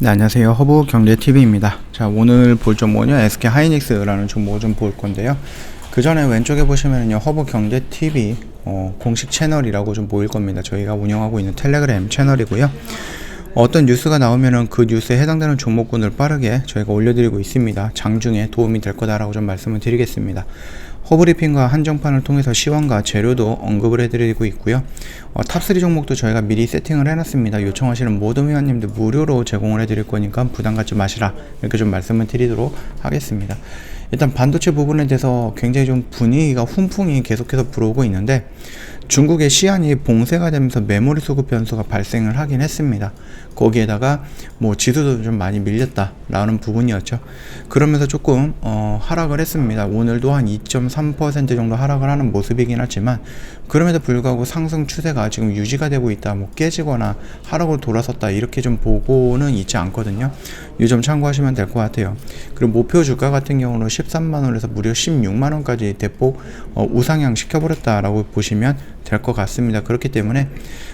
네, 안녕하세요. 허브경제TV입니다. 자, 오늘 볼 종목은요, SK하이닉스라는 종목을 좀 볼 건데요. 그 전에 왼쪽에 보시면은요, 허브경제TV 공식 채널이라고 좀 보일 겁니다. 저희가 운영하고 있는 텔레그램 채널이고요. 어떤 뉴스가 나오면은 그 뉴스에 해당되는 종목군을 빠르게 저희가 올려드리고 있습니다. 장중에 도움이 될 거다라고 좀 말씀을 드리겠습니다. 허브리핑과 한정판을 통해서 시황과 재료도 언급을 해드리고 있고요. 탑3 종목도 저희가 미리 세팅을 해놨습니다. 요청하시는 모든 회원님들 무료로 제공을 해드릴 거니까 부담 갖지 마시라, 이렇게 좀 말씀을 드리도록 하겠습니다. 일단 반도체 부분에 대해서 굉장히 좀 분위기가 훈풍이 계속해서 불어오고 있는데, 중국의 시안이 봉쇄가 되면서 메모리 수급 변수가 발생을 하긴 했습니다. 거기에다가 뭐 지수도 좀 많이 밀렸다라는 부분이었죠. 그러면서 조금 하락을 했습니다. 오늘도 한 2.3% 정도 하락을 하는 모습이긴 하지만, 그럼에도 불구하고 상승 추세가 지금 유지가 되고 있다, 뭐 깨지거나 하락으로 돌아섰다, 이렇게 좀 보고는 있지 않거든요. 이 점 참고하시면 될 것 같아요. 그리고 목표 주가 같은 경우는 13만원에서 무려 16만원까지 대폭 우상향 시켜버렸다라고 보시면 될 것 같습니다. 그렇기 때문에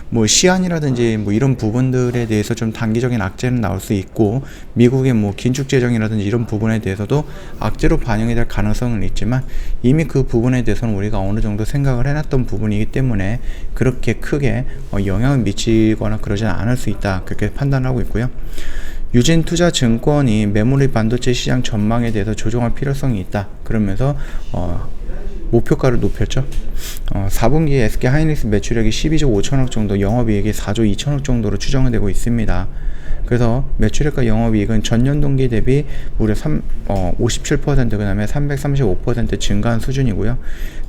뭐 시안이라든지 뭐 이런 부분들에 대해서 좀 단기적인 악재는 나올 수 있고, 미국의 뭐 긴축 재정이라든지 이런 부분에 대해서도 악재로 반영이 될 가능성은 있지만, 이미 그 부분에 대해서는 우리가 어느 정도 생각을 해놨던 부분이기 때문에 그렇게 크게 영향을 미치거나 그러지는 않을 수 있다, 그렇게 판단하고 있고요. 유진투자증권이 메모리 반도체 시장 전망에 대해서 조정할 필요성이 있다, 그러면서 목표가를 높였죠. 4분기 SK하이닉스 매출액이 12조 5천억 정도, 영업이익이 4조 2천억 정도로 추정되고 있습니다. 그래서 매출액과 영업이익은 전년 동기 대비 무려 57%, 그 다음에 335% 증가한 수준이고요.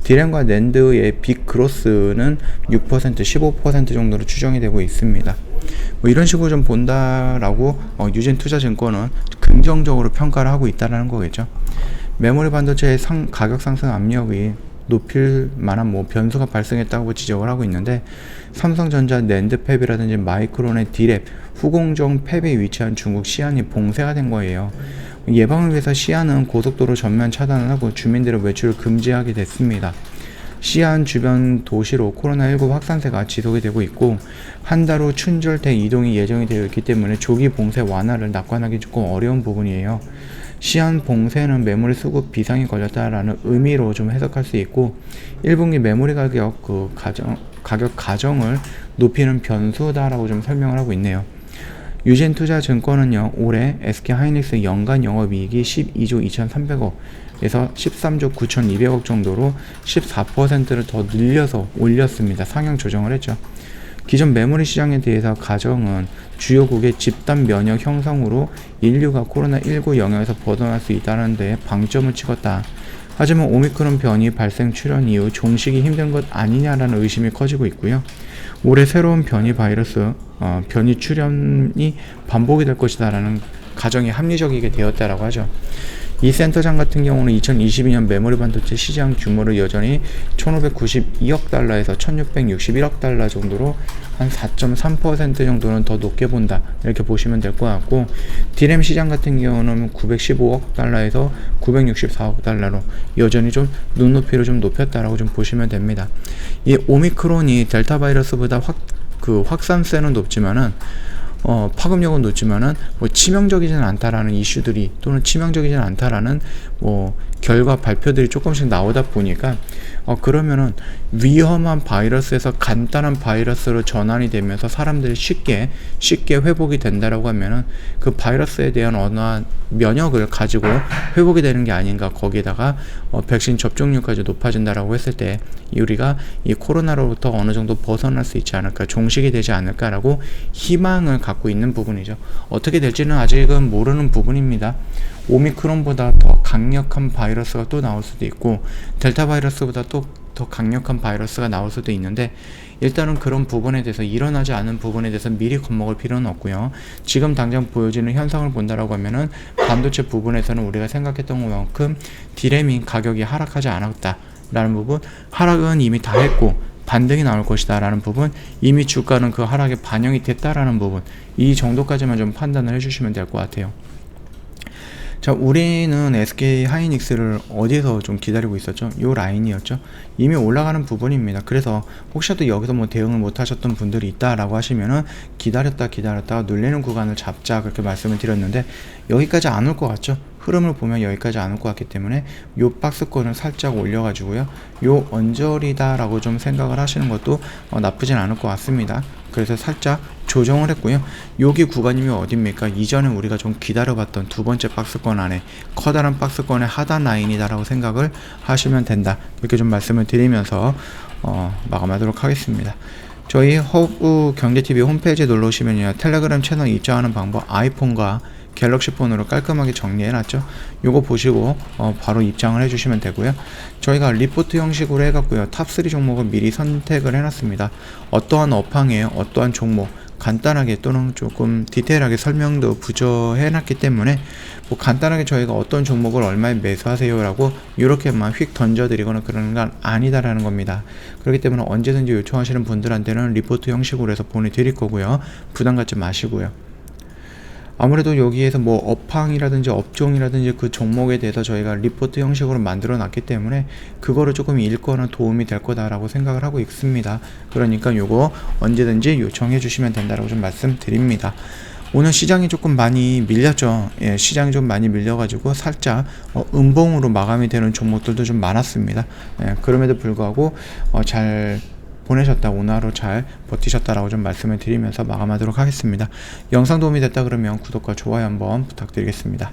디램과 낸드의 빅 그로스는 6%, 15% 정도로 추정이 되고 있습니다. 뭐 이런 식으로 좀 본다라고 유진투자증권은 긍정적으로 평가를 하고 있다는 거겠죠. 메모리 반도체의 가격 상승 압력이 높일 만한 뭐 변수가 발생했다고 지적을 하고 있는데, 삼성전자 낸드 팹이라든지 마이크론의 디램, 후공정 팹에 위치한 중국 시안이 봉쇄가 된 거예요. 예방을 위해서 시안은 고속도로 전면 차단을 하고 주민들의 외출을 금지하게 됐습니다. 시안 주변 도시로 코로나19 확산세가 지속이 되고 있고, 한 달 후 춘절대 이동이 예정이 되어 있기 때문에 조기 봉쇄 완화를 낙관하기 조금 어려운 부분이에요. 시안 봉쇄는 메모리 수급 비상이 걸렸다라는 의미로 좀 해석할 수 있고, 1분기 메모리 가격 가격 가정을 높이는 변수다라고 좀 설명을 하고 있네요. 유진투자증권은요, 올해 SK하이닉스 연간 영업이익이 12조 2,300억에서 13조 9,200억 정도로 14%를 더 늘려서 올렸습니다. 상향 조정을 했죠. 기존 메모리 시장에 대해서 가정은 주요국의 집단 면역 형성으로 인류가 코로나19 영향에서 벗어날 수 있다는 데 방점을 찍었다. 하지만 오미크론 변이 발생 출현 이후 종식이 힘든 것 아니냐라는 의심이 커지고 있고요. 올해 새로운 변이 바이러스 변이 출현이 반복이 될 것이다라는 가정이 합리적이게 되었다라고 하죠. 이 센터장 같은 경우는 2022년 메모리 반도체 시장 규모를 여전히 1592억 달러에서 1661억 달러 정도로 한 4.3% 정도는 더 높게 본다, 이렇게 보시면 될 것 같고, 디램 시장 같은 경우는 915억 달러에서 964억 달러로 여전히 좀 눈높이를 좀 높였다라고 좀 보시면 됩니다. 이 오미크론이 델타 바이러스보다 확산세는 높지만은 파급력은 높지만은 뭐 치명적이지는 않다라는 이슈들이, 또는 치명적이지는 않다라는 뭐 결과 발표들이 조금씩 나오다 보니까 그러면은 위험한 바이러스에서 간단한 바이러스로 전환이 되면서 사람들이 쉽게 회복이 된다라고 하면은 그 바이러스에 대한 어떠한 면역을 가지고 회복이 되는 게 아닌가, 거기에다가 백신 접종률까지 높아진다라고 했을 때 우리가 이 코로나로부터 어느 정도 벗어날 수 있지 않을까, 종식이 되지 않을까라고 희망을 갖고 있는 부분이죠. 어떻게 될지는 아직은 모르는 부분입니다. 오미크론보다 더 강력한 바이러스가 또 나올 수도 있고, 델타 바이러스보다 또 더 강력한 바이러스가 나올 수도 있는데, 일단은 그런 부분에 대해서, 일어나지 않은 부분에 대해서 미리 겁먹을 필요는 없고요. 지금 당장 보여지는 현상을 본다라고 하면은 반도체 부분에서는 우리가 생각했던 것만큼 디램이 가격이 하락하지 않았다라는 부분, 하락은 이미 다 했고 반등이 나올 것이다 라는 부분, 이미 주가는 그 하락에 반영이 됐다라는 부분, 이 정도까지만 좀 판단을 해주시면 될 것 같아요. 자, 우리는 SK 하이닉스를 어디서 좀 기다리고 있었죠? 요 라인이었죠. 이미 올라가는 부분입니다. 그래서 혹시라도 여기서 뭐 대응을 못 하셨던 분들이 있다라고 하시면은 기다렸다가 눌리는 구간을 잡자, 그렇게 말씀을 드렸는데 여기까지 안 올 것 같죠? 흐름을 보면 여기까지 안 올 것 같기 때문에 요 박스권을 살짝 올려가지고요, 요 언저리다 라고 좀 생각을 하시는 것도 나쁘진 않을 것 같습니다. 그래서 살짝 조정을 했고요. 여기 구간이면 어딥니까? 이전에 우리가 좀 기다려봤던 두 번째 박스권 안에 커다란 박스권의 하단 라인이다 라고 생각을 하시면 된다, 이렇게 좀 말씀을 드리면서 마감하도록 하겠습니다. 저희 허브 경제TV 홈페이지에 놀러 오시면요, 텔레그램 채널 입장하는 방법 아이폰과 갤럭시 폰으로 깔끔하게 정리해놨죠. 요거 보시고 바로 입장을 해주시면 되고요. 저희가 리포트 형식으로 해갖고요, 탑3 종목을 미리 선택을 해놨습니다. 어떠한 업황에 어떠한 종목 간단하게 또는 조금 디테일하게 설명도 부저해놨기 때문에 뭐 간단하게 저희가 어떤 종목을 얼마에 매수하세요 라고 이렇게만 휙 던져드리거나 그러는 건 아니다라는 겁니다. 그렇기 때문에 언제든지 요청하시는 분들한테는 리포트 형식으로 해서 보내드릴 거고요, 부담 갖지 마시고요. 아무래도 여기에서 뭐 업황이라든지 업종이라든지 그 종목에 대해서 저희가 리포트 형식으로 만들어 놨기 때문에 그거를 조금 읽거나 도움이 될 거다라고 생각을 하고 있습니다. 그러니까 요거 언제든지 요청해 주시면 된다라고 좀 말씀드립니다. 오늘 시장이 조금 많이 밀렸죠. 예, 시장이 좀 많이 밀려가지고 살짝 음봉으로 마감이 되는 종목들도 좀 많았습니다. 예, 그럼에도 불구하고 잘 보내셨다, 오늘 하루 잘 버티셨다라고 좀 말씀을 드리면서 마감하도록 하겠습니다. 영상 도움이 됐다 그러면 구독과 좋아요 한번 부탁드리겠습니다.